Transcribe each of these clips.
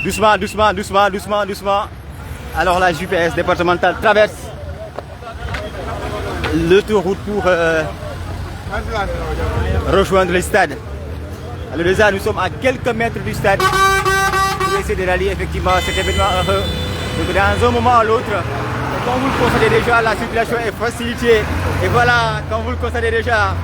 Doucement, doucement, doucement, doucement, doucement. Alors la JPS départementale traverse l'autoroute pour rejoindre le stade. Alors déjà, nous sommes à quelques mètres du stade pour essayer de rallier effectivement cet événement heureux. Donc dans un moment ou l'autre, comme vous le constatez déjà, la circulation est facilitée. Et voilà, comme vous le constatez déjà,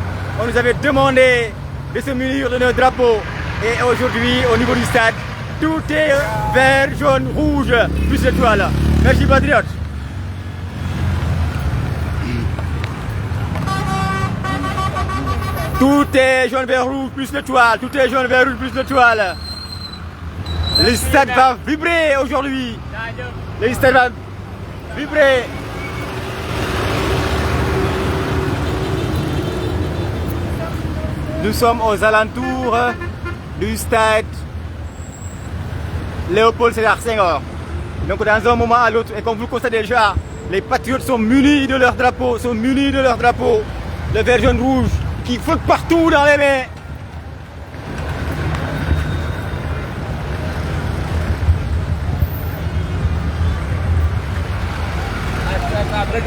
on nous avait demandé de se munir de nos drapeaux. Et aujourd'hui, au niveau du stade, tout est vert, jaune, rouge, plus l'étoile. Merci patriote. Tout est jaune, vert, rouge, plus l'étoile. Tout est jaune, vert, rouge, plus l'étoile. Le stade va vibrer aujourd'hui. Le stade va vibrer. Nous sommes aux alentours du stade Léopold Sédar Senghor. Donc dans un moment à l'autre, et comme vous le constatez déjà, les patriotes sont munis de leur drapeau, le vert, jaune, rouge, qui flotte partout dans les mains.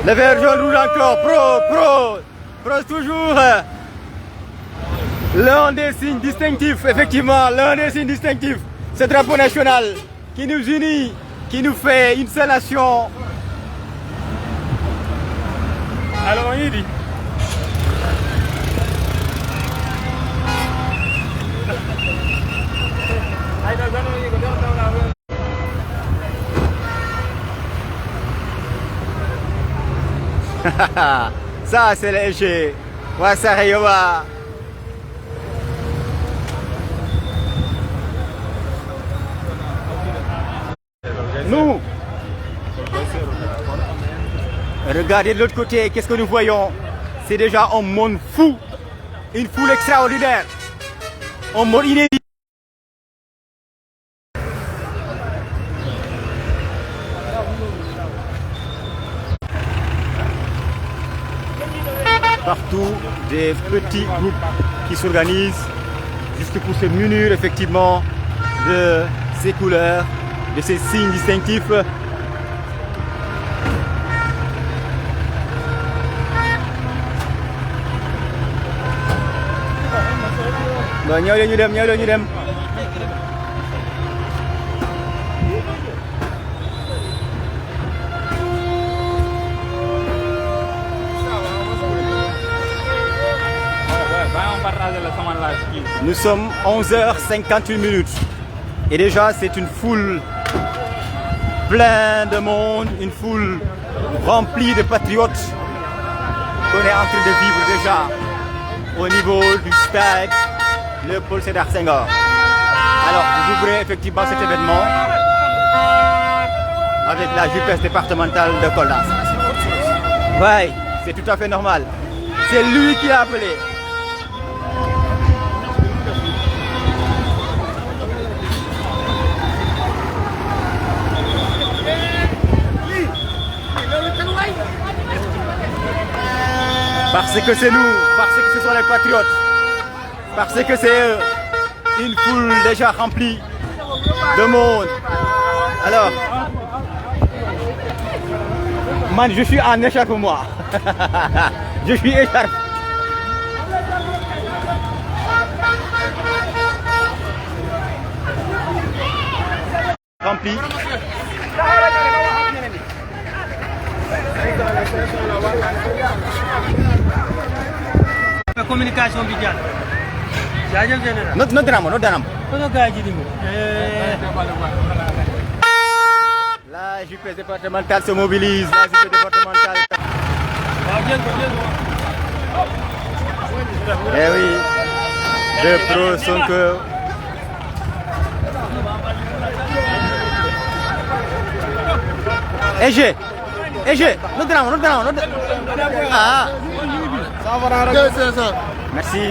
Le vert, jaune, rouge encore, pro toujours. L'un des signes distinctifs, effectivement, l'un des signes distinctifs, ce drapeau national qui nous unit, qui nous fait une seule nation. Alors on y dit. Ça c'est léger. Wasarayowa. Nous, regardez de l'autre côté, qu'est-ce que nous voyons? C'est déjà un monde fou, une foule extraordinaire, un monde inédit. Partout, des petits groupes qui s'organisent juste pour se munir effectivement de ces couleurs, de ces signes distinctifs. Bon, ñëw leen ñu dem. Nous sommes 11h58 et déjà c'est une foule pleine de monde, une foule remplie de patriotes qu'on est en train de vivre déjà au niveau du stade Léopold Sédar Senghor. Alors vous ouvrez effectivement cet événement avec la JPS départementale de Kolda. Oui, c'est tout à fait normal. C'est lui qui l'a appelé. Parce que c'est nous, parce que ce sont les patriotes, parce que c'est une foule déjà remplie de monde. Alors, man, je suis en écharpe moi. Je suis écharpe. Rempli. Communication bi jàll. jaajëf général. No danam. La JPS départementale se mobilise. La JPS départementale. Eh oui. Deux pros sont que. EG, no danam. Ah. Merci.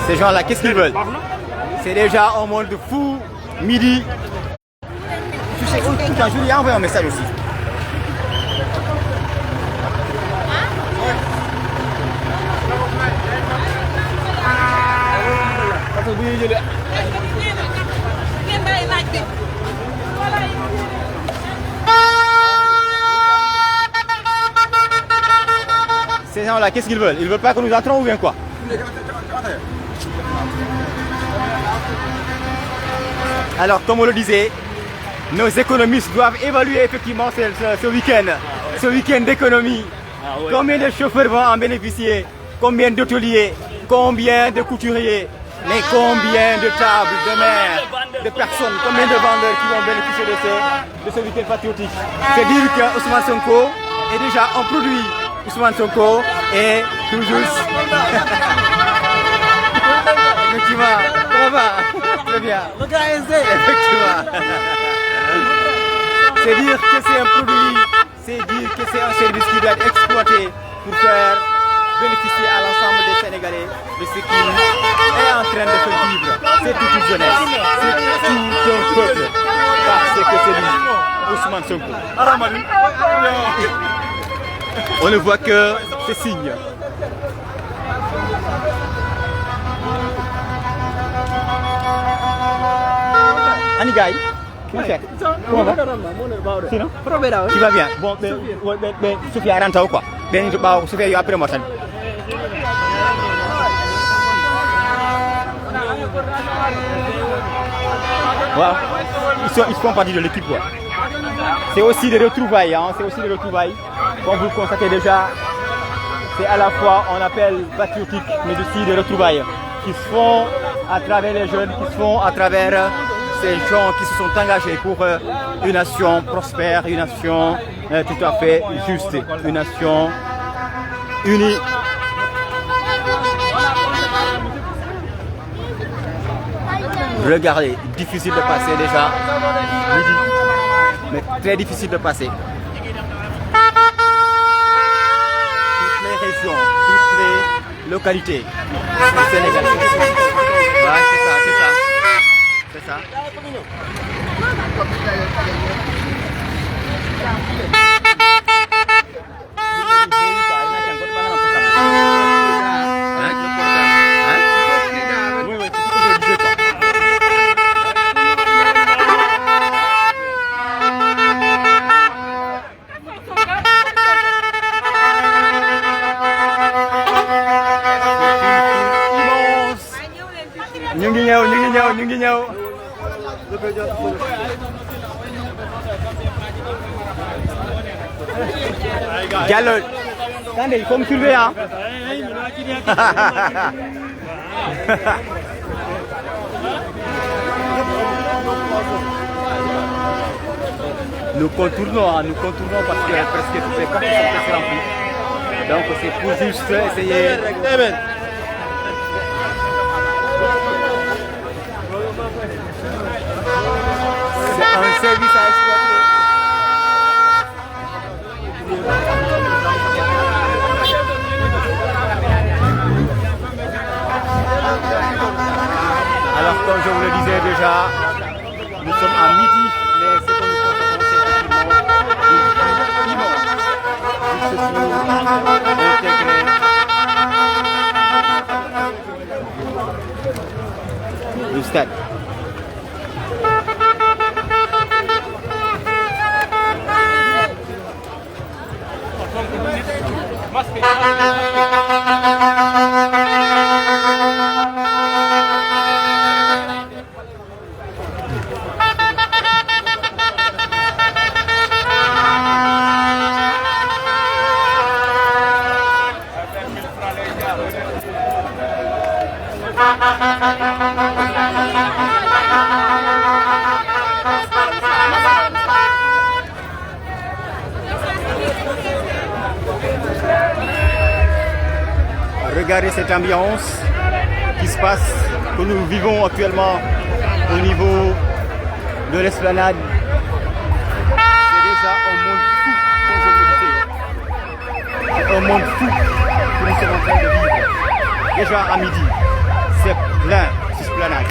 Ces gens-là, qu'est-ce qu'ils veulent? C'est déjà un monde de fou. Midi. Tu sais, je lui ai envoyé un message aussi. Ces gens-là, qu'est-ce qu'ils veulent? Ils veulent pas que nous entrons ou bien quoi? Alors, comme on le disait, nos économistes doivent évaluer effectivement ce week-end d'économie. Combien de chauffeurs vont en bénéficier? Combien d'hôteliers? Combien de couturiers? Mais combien de tables, de mères, de personnes, combien de vendeurs qui vont bénéficier de ce week-end patriotique? C'est dire que Ousmane Sonko est déjà un produit. Ousmane Sonko est tout juste. Effectivement, comment va? Très bien. Effectivement. C'est dire que c'est un produit, c'est dire que c'est un service qui doit être exploité pour faire bénéficier à l'ensemble des Sénégalais de ce qu'il est en train de faire vivre. C'est toute une jeunesse, c'est tout un peuple, parce que c'est lui, Ousmane Sonko. On ne voit que ces signes. Anigaï, comment va? Sinon? Tu vas bien? Bon, mais Sophia rentre ou quoi? Ben, Sophia, il y a après moi. Voilà. Ils font partie de l'équipe, quoi. C'est aussi des retrouvailles, hein, c'est aussi des retrouvailles. Comme vous le constatez déjà, c'est à la fois, on appelle patriotique, mais aussi des retrouvailles qui se font à travers les jeunes, qui se font à travers ces gens qui se sont engagés pour une nation prospère, une nation tout à fait juste, une nation unie. Regardez, difficile de passer déjà, midi, mais très difficile de passer. Toutes les régions, toutes les localités du Sénégal. Ouais, c'est ça, c'est ça. C'est ça. ñu ngi ñëw. Diallo, attendez, il faut me soulever, hein. Nous contournons parce que presque toutes les cartes sont presque remplies. Donc c'est pour juste essayer. C'est un service à exploiter. Alors comme je vous le disais déjà, nous sommes à midi, mais ce que nous constatons c'est effectivement le stade. Regardez cette ambiance qui se passe, que nous vivons actuellement au niveau de l'esplanade. C'est déjà un monde fou, comme je vous le disais. Un monde fou que nous sommes en train de vivre. Déjà à midi, c'est plein, cette esplanade.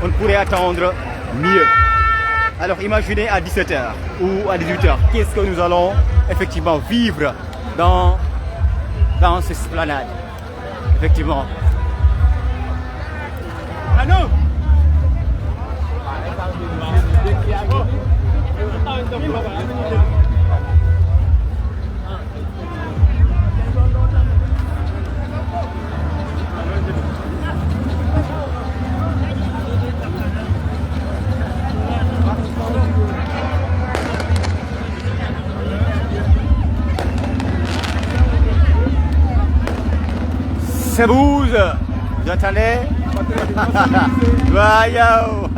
on ne pourrait attendre mieux. Alors imaginez à 17h ou à 18h, qu'est-ce que nous allons effectivement vivre dans cette esplanade. Effectivement. Ah non! Ça bouge, vous entendez? Voyons.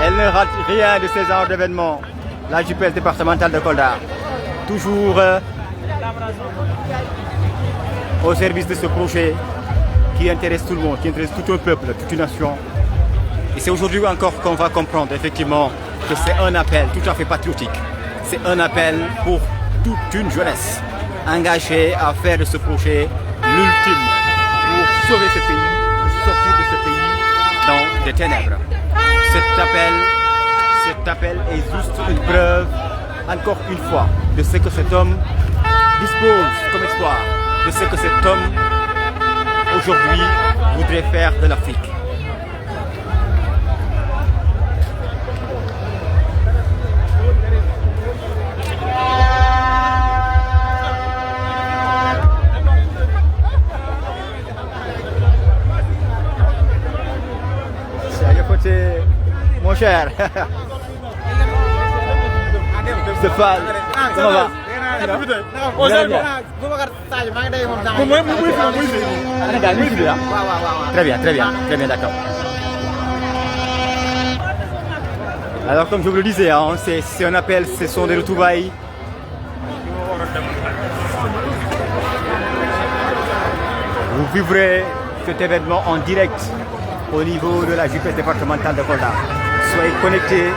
Elle ne rate rien de ces genres d'événements. La GPS départementale de Kolda, toujours au service de ce projet qui intéresse tout le monde, qui intéresse tout un peuple, toute une nation. Et c'est aujourd'hui encore qu'on va comprendre effectivement que c'est un appel tout à fait patriotique. C'est un appel pour toute une jeunesse engagée à faire de ce projet l'ultime pour sauver ce pays, pour sortir de ce pays dans des ténèbres. Cet appel est juste une preuve, encore une fois, de ce que cet homme dispose comme espoir, de ce que cet homme aujourd'hui voudrait faire de l'Afrique. Mon cher, Stéphane, comment va? Très bien, d'accord. Alors comme je vous le disais, hein, c'est un appel, ce sont des retrouvailles. Vous vivrez cet événement en direct au niveau de la GPS départementale de Kolda. Soyez connectés.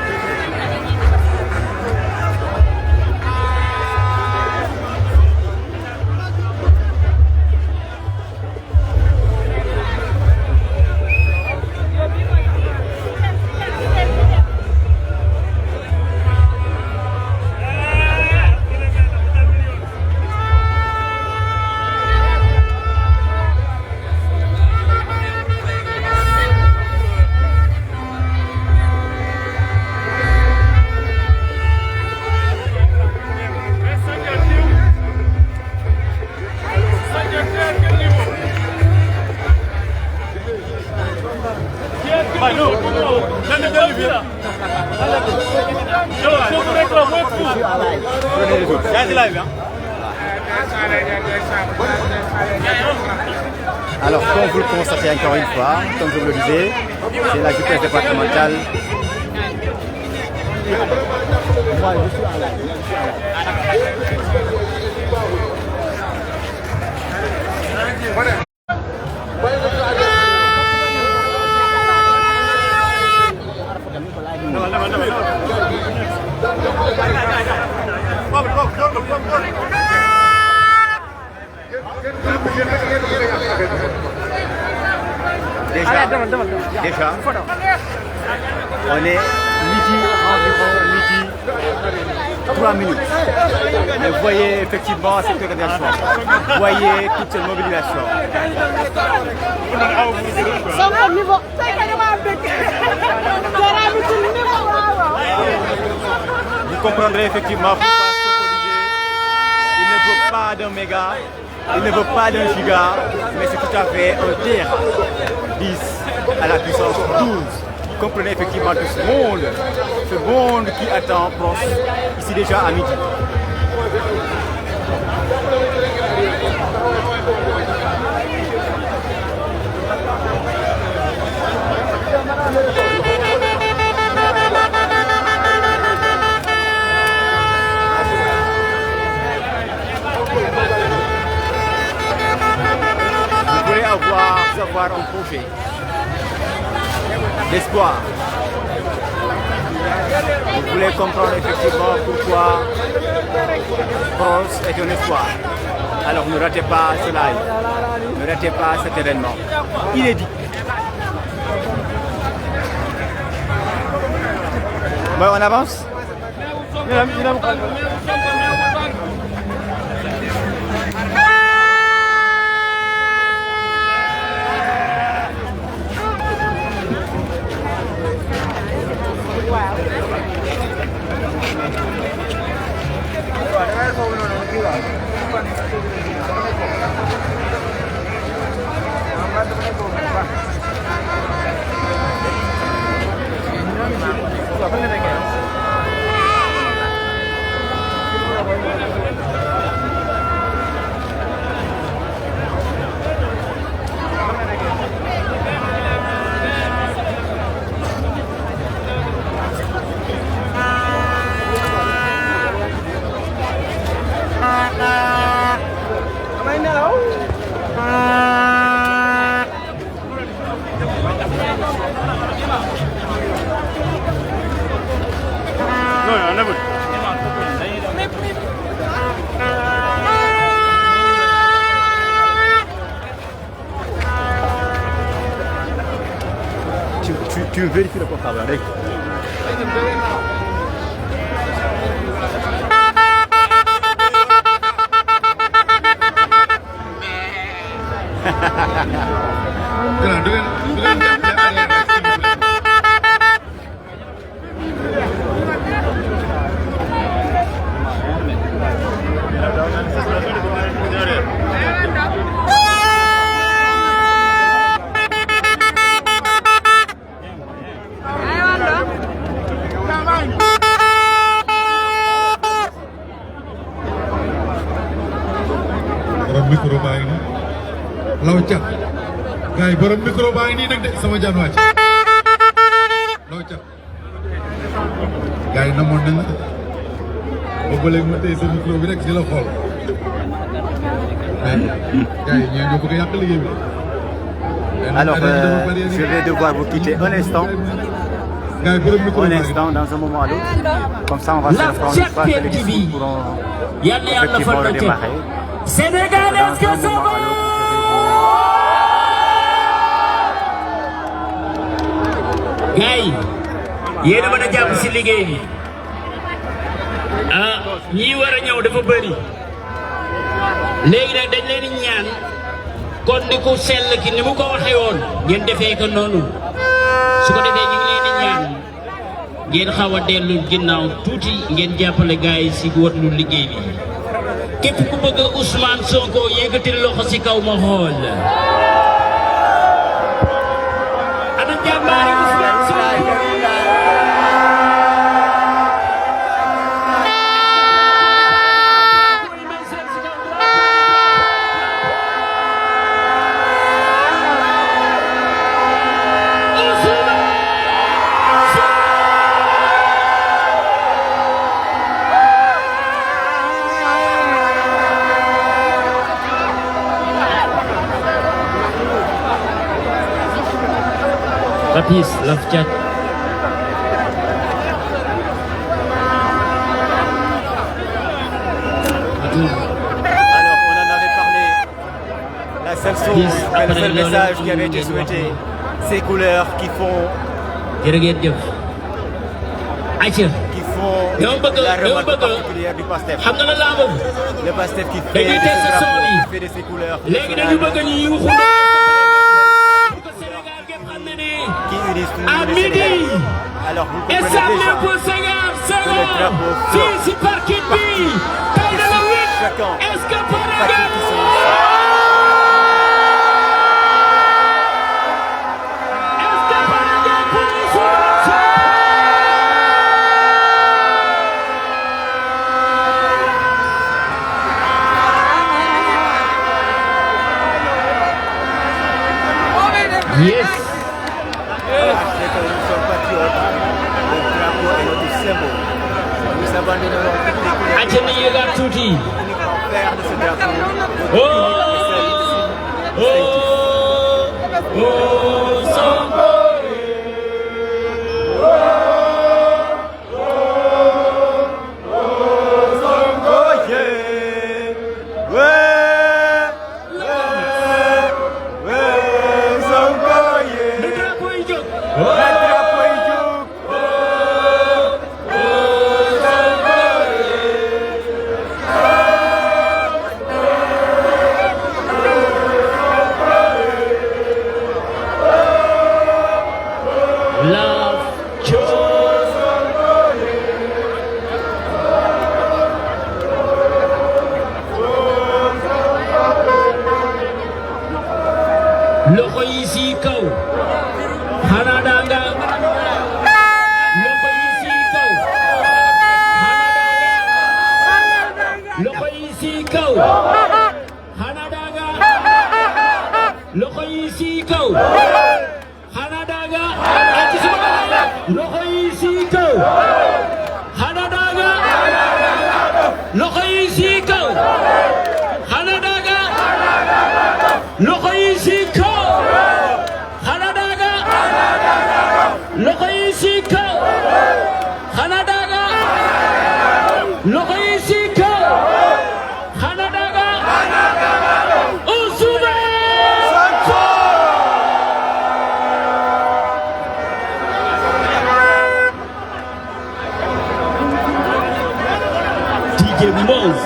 Alors, comme vous le constatez encore une fois, comme je vous le disais, c'est la GPS départementale. Moi, je suis à Déjà, on est environ midi 3 minutes. Et vous voyez effectivement cette organisation, vous voyez toute cette mobilisation. Vous comprendrez effectivement pourquoi il ne veut pas d'un méga, il ne veut pas d'un giga, mais c'est tout à fait un terre 10 à la puissance 12. Vous comprenez effectivement tout ce monde qui attend proche, ici déjà à midi. Vous voulez avoir un projet d'espoir, Vous voulez comprendre effectivement pourquoi Bros est un espoir. Alors ne ratez pas ce live, ne ratez pas cet événement. Il est dit. Bon, on avance. Tu vérifies le portable avec. micro baa ngi nii law cat gars yi borom micro baa ngi nii nag de sama jaan wàcc law cat gars yi namoon nañ la boobu léegi ma tey sa micro bi rek di la xool mais gars yi ñoo bëgg a yàq liggéey bi. Alors, je vais devoir vous quitter un instant. Un instant, dans un moment à l'autre. Comme ça, on va se reprendre une fois que les discours pourront effectivement redémarrer. Sénégal, est-ce que ça va? Gars yi yéen a mën a jàpp si liggéey bi ah ñii war a ñëw dafa bëri léegi nag dañ leen di ñaan kon ni ku sell ki ni mu ko waxee woon ngeen defee ko noonu su ko defee ñu ngi leen di ñaan ngeen xaw a dellu ginnaaw tuuti ngeen jàppale gars yi si wàllu liggéey bi képp ku bëgg Ousmane Sonko yëkkatil loxo si kaw ma xool ana jàmbaari Ousmane Sonko Papis, love chat. Alors, on en avait parlé. La seule chose, le seul message qui avait été souhaité, ces couleurs qui font la remarque particulière du PASTEF. Le PASTEF qui fait de ce drapeau, qui fait de ces couleurs qui unissent tout le Sénégal. Alors vous comprenez déjà que le drapeau flotte chacun des partis qui sont ici. Yes. Nous sommes patriotes. Le drapeau est notre symbole. Nous abandonnerons toutes les couleurs uniquement faire de ce drapeau Love chose. Loxo yi ci kaw. Xanaa danga. Loxo yi ci kaw. Loxo yi ci kaw. Xanaa danga. Loxo yi ci kaw. Xanaa danga. Loxo yi ci kaw. Xanaa danga. Loxo yi ci kaw. Xanaa danga. Loxo yi ci kaw. Xanaa danga. Loxo yi ci kaw. Xanaa danga. Loxo yi ci kaw. Xanaa danga. Ousmane Sonko. DJ Moz.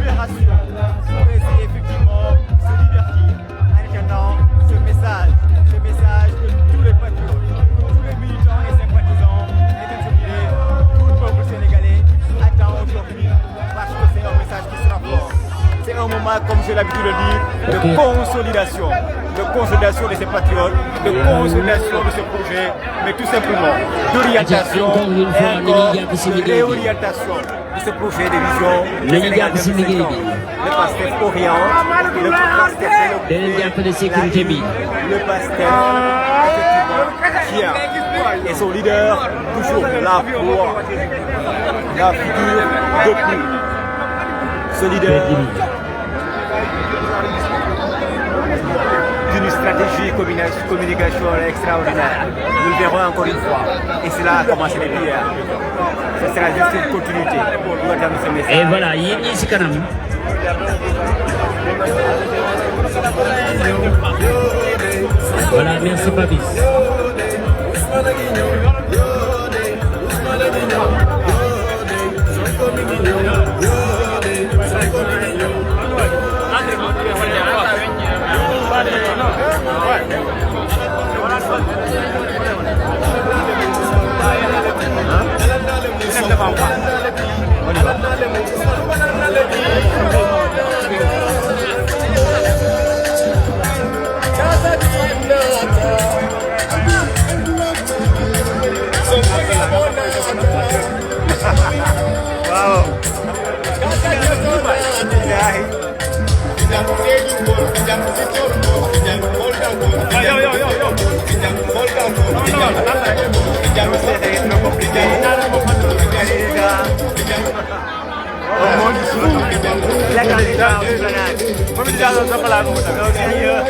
libération pour essayer effectivement de se divertir en attendant ce le dire, de consolidation de ces patriotes, de consolidation de ce projet, mais tout simplement d'orientation et encore de réorientation de ce projet de vision du Sénégal de 2050. Le PASTEF Orient, le PASTEF le PASTEF effectivement tient et son leader toujours là pour la figure de proue. Ce leader d'une stratégie communication extraordinaire. Nous le verrons encore une fois. Et cela a commencé depuis hier. Ce sera juste une continuité pour attendre ce message. Et voilà, yéen ñi si kanam. Voilà, merci Papis. La candidata come già non so parlare, sérieux.